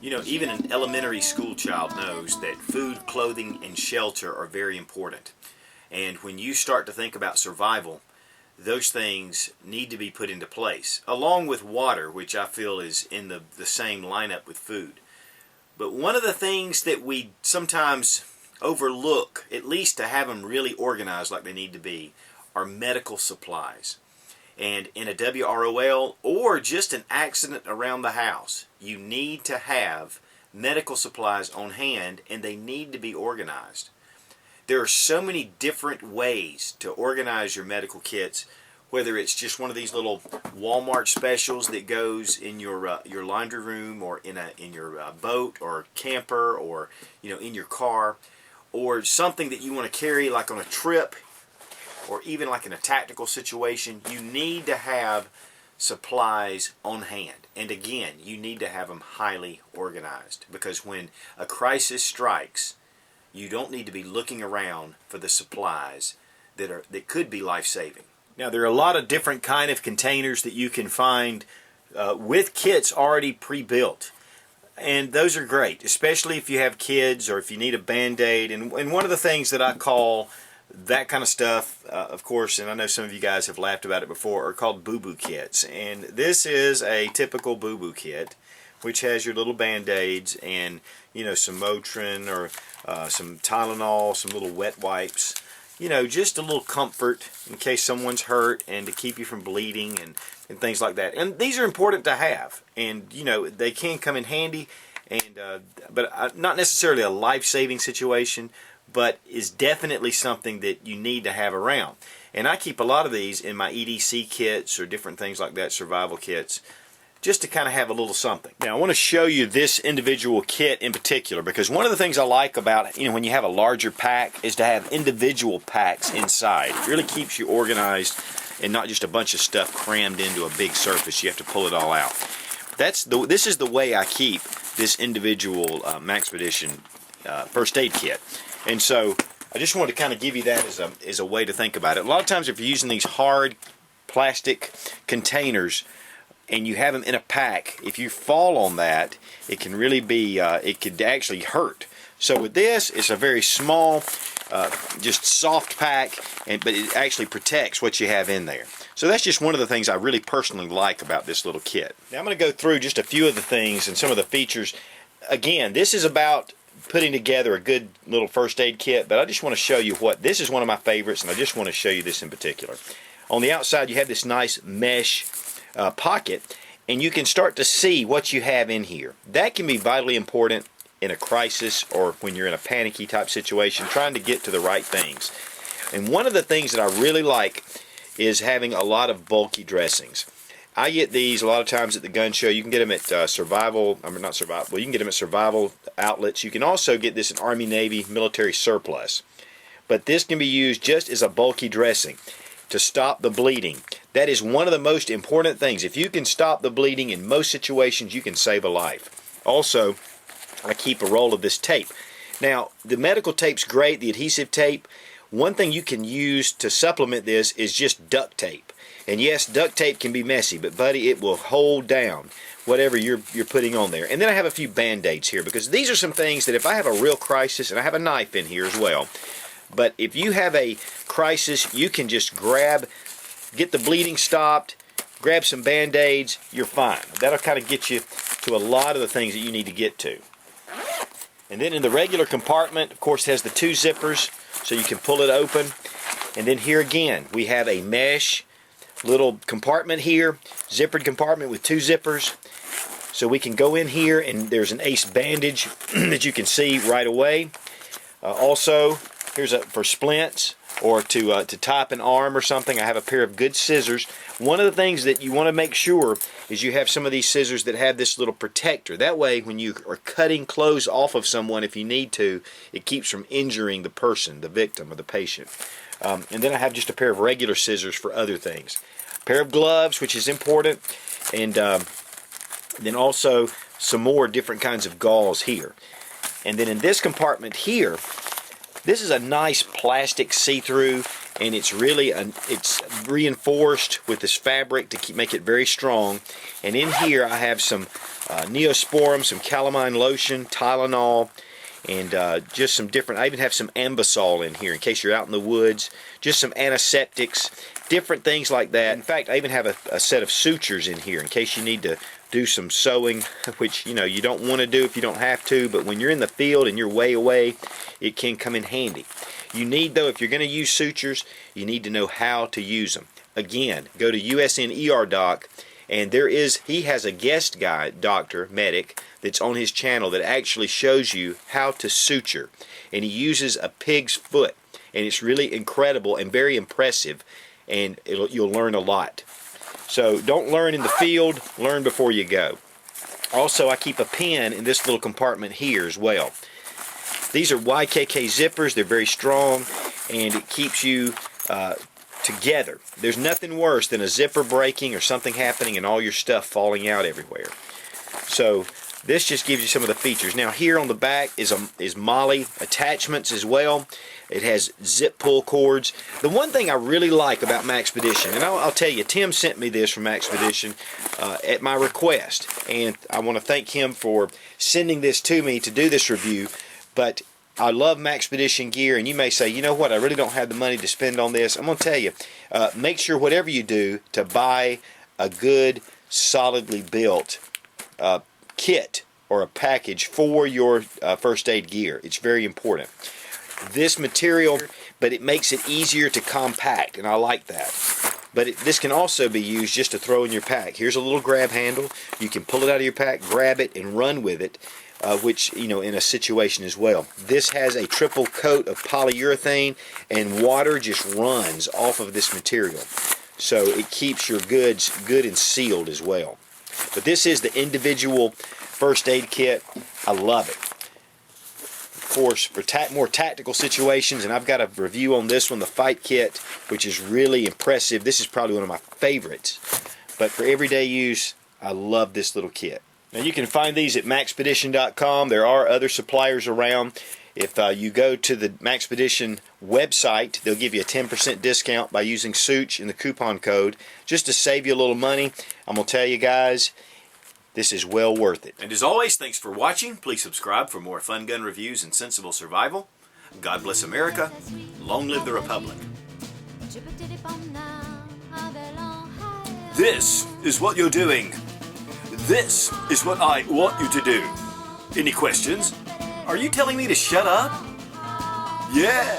You know, even an elementary school child knows that food, clothing, and shelter are very important. And when you start to think about survival, those things need to be put into place, along with water, which I feel is in the same lineup with food. But one of the things that we sometimes overlook, at least to have them really organized like they need to be, are medical supplies. And in a WROL or just an accident around the house, you need to have medical supplies on hand, and they need to be organized. There are so many different ways to organize your medical kits, whether it's just one of these little Walmart specials that goes in your laundry room, or in your boat or camper, or in your car, or something that you want to carry like on a trip, or even like in a tactical situation. You need to have supplies on hand. And again, you need to have them highly organized, because when a crisis strikes, you don't need to be looking around for the supplies that could be life-saving. Now, there are a lot of different kind of containers that you can find with kits already pre-built. And those are great, especially if you have kids or if you need a Band-Aid. And one of the things that I call that kind of stuff, of course, and I know some of you guys have laughed about it before, are called boo-boo kits. And this is a typical boo-boo kit, which has your little Band-Aids and, some Motrin or some Tylenol, some little wet wipes. Just a little comfort in case someone's hurt and to keep you from bleeding and things like that. And these are important to have. And, they can come in handy, but not necessarily a life-saving situation, but is definitely something that you need to have around. And I keep a lot of these in my EDC kits or different things like that, survival kits, just to kind of have a little something. Now, I want to show you this individual kit in particular, because one of the things I like about, when you have a larger pack, is to have individual packs inside. It really keeps you organized and not just a bunch of stuff crammed into a big surface. You have to pull it all out. This is the way I keep this individual Maxpedition first aid kit. And so I just wanted to kind of give you that as a way to think about it. A lot of times if you're using these hard plastic containers and you have them in a pack, if you fall on that, it can really be, it could actually hurt. So with this, it's a very small, just soft pack, but it actually protects what you have in there. So that's just one of the things I really personally like about this little kit. Now I'm going to go through just a few of the things and some of the features. Again, this is about putting together a good little first aid kit, but I just want to show you this is one of my favorites, and I just want to show you this in particular. On the outside, you have this nice mesh pocket, and you can start to see what you have in here. That can be vitally important in a crisis or when you're in a panicky type situation, trying to get to the right things. And one of the things that I really like is having a lot of bulky dressings. I get these a lot of times at the gun show. You can get them at you can get them at survival outlets. You can also get this at Army, Navy, military surplus. But this can be used just as a bulky dressing to stop the bleeding. That is one of the most important things. If you can stop the bleeding in most situations, you can save a life. Also, I keep a roll of this tape. Now, the medical tape's great, the adhesive tape. One thing you can use to supplement this is just duct tape. And yes, duct tape can be messy, but buddy, it will hold down whatever you're putting on there. And then I have a few Band-Aids here, because these are some things that if I have a real crisis, and I have a knife in here as well, but if you have a crisis, you can just get the bleeding stopped, grab some Band-Aids, you're fine. That'll kind of get you to a lot of the things that you need to get to. And then in the regular compartment, of course, it has the two zippers, so you can pull it open. And then here again, we have a mesh little compartment here, zippered compartment with two zippers. So we can go in here, and there's an ace bandage that you can see right away. Also, here's for splints or to tie up an arm or something. I have a pair of good scissors. One of the things that you want to make sure is you have some of these scissors that have this little protector. That way, when you are cutting clothes off of someone, if you need to, it keeps from injuring the person, the victim or the patient. And then I have just a pair of regular scissors for other things. A pair of gloves, which is important, and then also some more different kinds of gauze here. And then in this compartment here, this is a nice plastic see-through, and it's really it's reinforced with this fabric to make it very strong. And in here I have some Neosporin, some calamine lotion, Tylenol, and just some different, I even have some Ambisol in here in case you're out in the woods, just some antiseptics, different things like that. In fact, I even have a set of sutures in here in case you need to do some sewing, which you don't want to do if you don't have to, but when you're in the field and you're way away, it can come in handy. You need, though, if you're going to use sutures, you need to know how to use them. Again, go to USN ER Doc, and he has a guest guy, doctor, medic, that's on his channel that actually shows you how to suture. And he uses a pig's foot. And it's really incredible and very impressive. And you'll learn a lot. So don't learn in the field, learn before you go. Also, I keep a pen in this little compartment here as well. These are YKK zippers. They're very strong, and it keeps you together. There's nothing worse than a zipper breaking or something happening and all your stuff falling out everywhere. So this just gives you some of the features. Now here on the back is MOLLE attachments as well. It has zip pull cords. The one thing I really like about Maxpedition, and I'll tell you, Tim sent me this from Maxpedition at my request, and I want to thank him for sending this to me to do this review. But I love Maxpedition gear, and you may say, you know what, I really don't have the money to spend on this. I'm going to tell you, make sure whatever you do to buy a good, solidly built kit or a package for your first aid gear. It's very important. This material, but it makes it easier to compact, and I like that. But this can also be used just to throw in your pack. Here's a little grab handle. You can pull it out of your pack, grab it, and run with it. Which, in a situation as well. This has a triple coat of polyurethane, and water just runs off of this material. So it keeps your goods good and sealed as well. But this is the individual first aid kit. I love it. Of course, for more tactical situations, and I've got a review on this one, the fight kit, which is really impressive. This is probably one of my favorites. But for everyday use, I love this little kit. Now you can find these at Maxpedition.com. There are other suppliers around. If you go to the Maxpedition website, they'll give you a 10% discount by using Such in the coupon code, just to save you a little money. I'm going to tell you guys, this is well worth it. And as always, thanks for watching. Please subscribe for more fun gun reviews and sensible survival. God bless America. Long live the Republic. This is what you're doing. This is what I want you to do. Any questions? Are you telling me to shut up? Yeah!